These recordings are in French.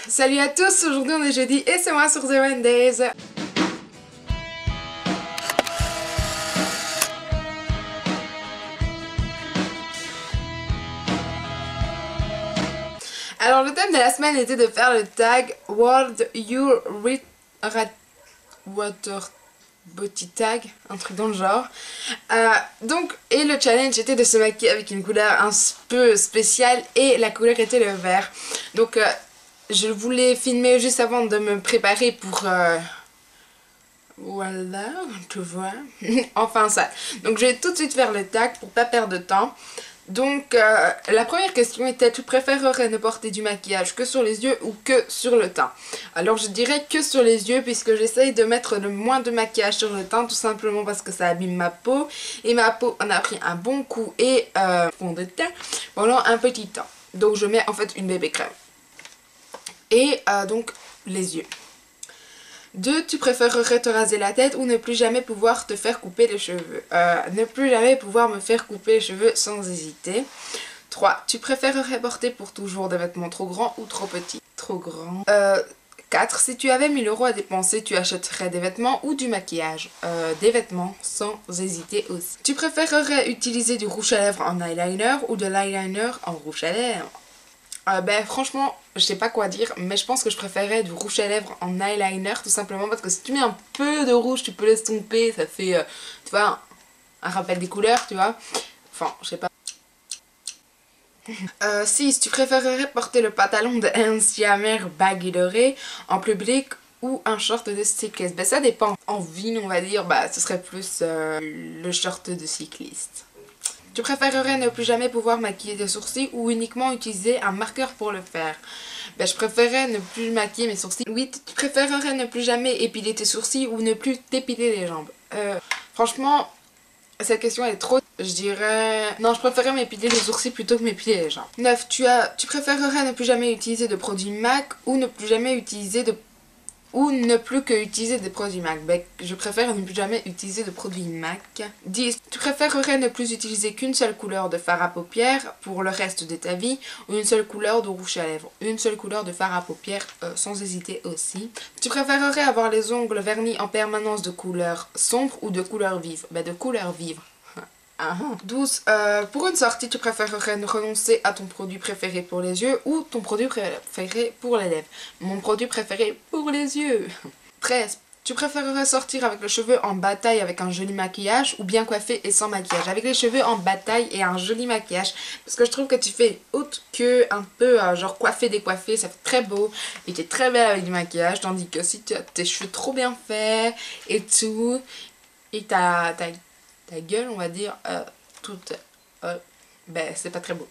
Salut à tous, aujourd'hui on est jeudi et c'est moi sur The Wendays. Alors le thème de la semaine était de faire le tag World Your Water Body Tag, un truc dans le genre. Et le challenge était de se maquiller avec une couleur un peu spéciale et la couleur était le vert. Donc je voulais filmer juste avant de me préparer pour... Voilà, tu vois. Enfin ça. Donc je vais tout de suite faire le tag pour pas perdre de temps. Donc la première question était: tu préférerais ne porter du maquillage que sur les yeux ou que sur le teint? Alors je dirais que sur les yeux, puisque j'essaye de mettre le moins de maquillage sur le teint, tout simplement parce que ça abîme ma peau. Et ma peau en a pris un bon coup et fond de teint pendant un petit temps. Donc je mets en fait une bébé crème. Et donc les yeux. 2. Tu préférerais te raser la tête ou ne plus jamais pouvoir te faire couper les cheveux? Ne plus jamais pouvoir me faire couper les cheveux sans hésiter. 3. Tu préférerais porter pour toujours des vêtements trop grands ou trop petits? Trop grands. 4. Si tu avais 1000 € à dépenser, tu achèterais des vêtements ou du maquillage? Des vêtements, sans hésiter aussi. Tu préférerais utiliser du rouge à lèvres en eyeliner ou de l'eyeliner en rouge à lèvres? Franchement, je sais pas quoi dire, mais je pense que je préférais du rouge à lèvres en eyeliner, tout simplement parce que si tu mets un peu de rouge, tu peux l'estomper, ça fait, tu vois, un rappel des couleurs, tu vois. Enfin, je sais pas. 6. Tu préférerais porter le pantalon de Nancy Hammer baggy doré en public ou un short de cycliste? Ça dépend. En ville, on va dire, ce serait plus le short de cycliste. Tu préférerais ne plus jamais pouvoir maquiller tes sourcils ou uniquement utiliser un marqueur pour le faire? Je préférerais ne plus maquiller mes sourcils. 8. Tu préférerais ne plus jamais épiler tes sourcils ou ne plus t'épiler les jambes? Franchement, cette question est trop... Je dirais... Non, je préférerais m'épiler les sourcils plutôt que m'épiler les jambes. 9. Tu préférerais ne plus jamais utiliser de produits MAC ou ne plus jamais utiliser de... Ou ne plus que utiliser des produits MAC? Je préfère ne plus jamais utiliser de produits MAC. 10. Tu préférerais ne plus utiliser qu'une seule couleur de fard à paupières pour le reste de ta vie ou une seule couleur de rouge à lèvres? Une seule couleur de fard à paupières, sans hésiter aussi. Tu préférerais avoir les ongles vernis en permanence de couleur sombre ou de couleur vive? De couleur vive. 12. Pour une sortie, tu préférerais renoncer à ton produit préféré pour les yeux ou ton produit préféré pour les lèvres? Mon produit préféré pour les yeux. 13. Tu préférerais sortir avec les cheveux en bataille avec un joli maquillage ou bien coiffé et sans maquillage? Avec les cheveux en bataille et un joli maquillage, parce que je trouve que tu fais autre que un peu genre coiffé décoiffé, ça fait très beau et tu es très belle avec du maquillage, tandis que si tu as tes cheveux trop bien faits et tout, et ta gueule, on va dire, toute... c'est pas très beau.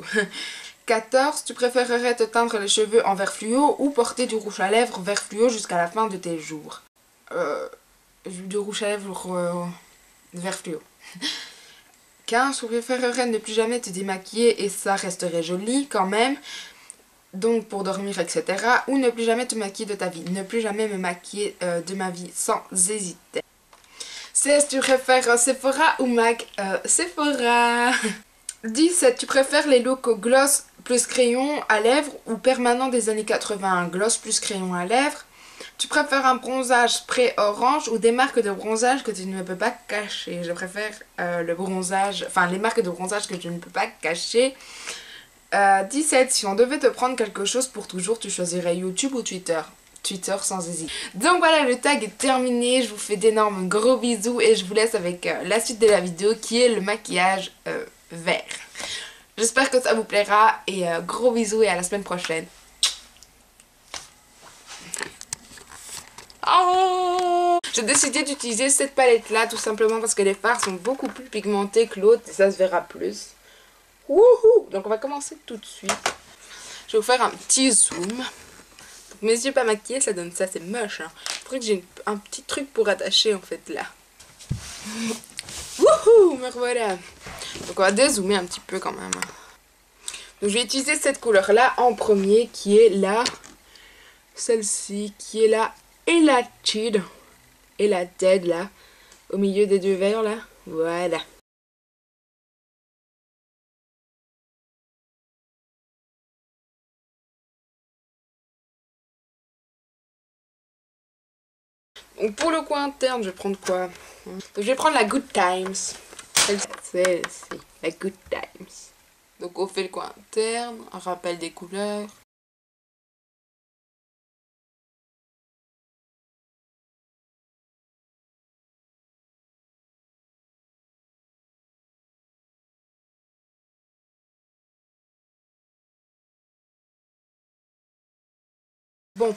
14. Tu préférerais te teindre les cheveux en vert fluo ou porter du rouge à lèvres vert fluo jusqu'à la fin de tes jours? Du rouge à lèvres vert fluo. 15. Tu préférerais ne plus jamais te démaquiller et ça resterait joli quand même, donc pour dormir, etc. Ou ne plus jamais te maquiller de ta vie? Ne plus jamais me maquiller de ma vie sans hésiter. 16. Tu préfères Sephora ou MAC? Sephora. 17. Tu préfères les looks gloss plus crayon à lèvres ou permanent des années 80? Gloss plus crayon à lèvres. Tu préfères un bronzage spray orange ou des marques de bronzage que tu ne peux pas cacher? Je préfère le bronzage, enfin les marques de bronzage que je ne peux pas cacher. 17. Si on devait te prendre quelque chose pour toujours, tu choisirais YouTube ou Twitter? Twitter sans hésiter. Donc voilà, le tag est terminé, je vous fais d'énormes gros bisous et je vous laisse avec la suite de la vidéo qui est le maquillage vert. J'espère que ça vous plaira et gros bisous et à la semaine prochaine. Oh, j'ai décidé d'utiliser cette palette là tout simplement parce que les fards sont beaucoup plus pigmentés que l'autre et ça se verra plus. Wouhou! Donc on va commencer tout de suite. Je vais vous faire un petit zoom. Mes yeux pas maquillés, ça donne ça, c'est moche. Hein. Faudrait que j'ai un petit truc pour attacher en fait là. Wouhou, me revoilà. Donc on va dézoomer un petit peu quand même. Donc je vais utiliser cette couleur là en premier qui est là. Celle-ci qui est là. Et la Tude. Et la tête là. Au milieu des deux verres là. Voilà. Donc pour le coin interne, je vais prendre quoi? Donc je vais prendre la Good Times. Celle-ci, la Good Times. Donc on fait le coin interne, un rappel des couleurs. Bon,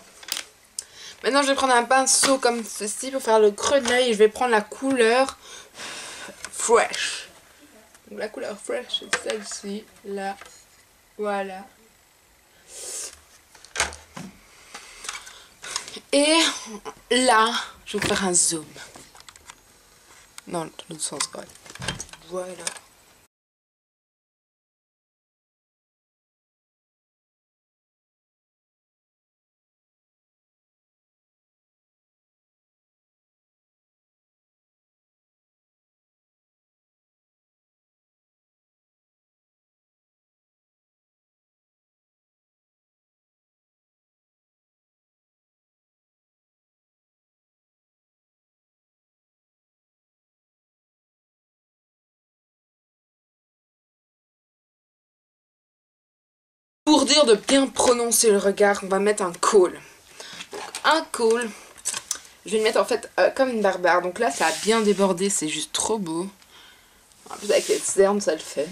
maintenant je vais prendre un pinceau comme ceci pour faire le creux de l'œil et je vais prendre la couleur Fresh. Donc la couleur Fresh c'est celle-ci, là, voilà. Et là, je vais faire un zoom. Non, dans l'autre sens, ouais. Voilà. Pour dire de bien prononcer le regard, on va mettre un col. Donc, un col, je vais le mettre en fait comme une barbare. Donc là, ça a bien débordé, c'est juste trop beau. En plus, avec les cernes, ça le fait.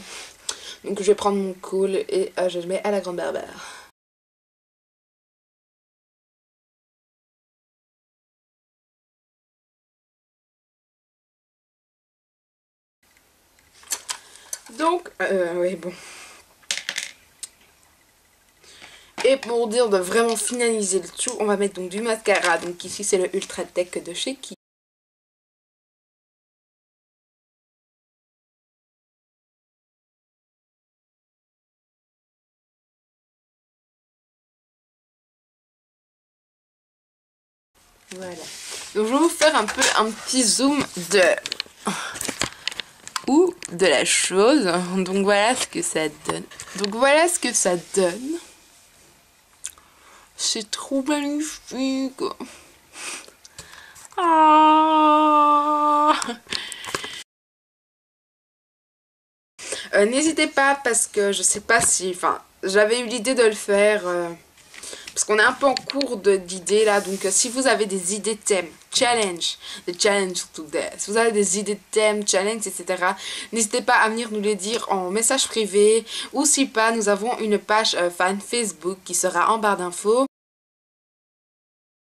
Donc je vais prendre mon col et je le mets à la grande barbare. Donc, oui, bon. Et pour dire de vraiment finaliser le tout, on va mettre donc du mascara. Donc ici, c'est le Ultra Tech de chez Kiko. Voilà. Donc je vais vous faire un peu un petit zoom de la chose. Donc voilà ce que ça donne. Donc voilà ce que ça donne. C'est trop magnifique. Ah. N'hésitez pas parce que je sais pas si... Enfin, j'avais eu l'idée de le faire... parce qu'on est un peu en cours d'idées là, donc si vous avez des idées de thèmes, challenge to this. Si vous avez des idées de thèmes, challenge, etc. N'hésitez pas à venir nous les dire en message privé ou si pas, nous avons une page fan Facebook qui sera en barre d'infos.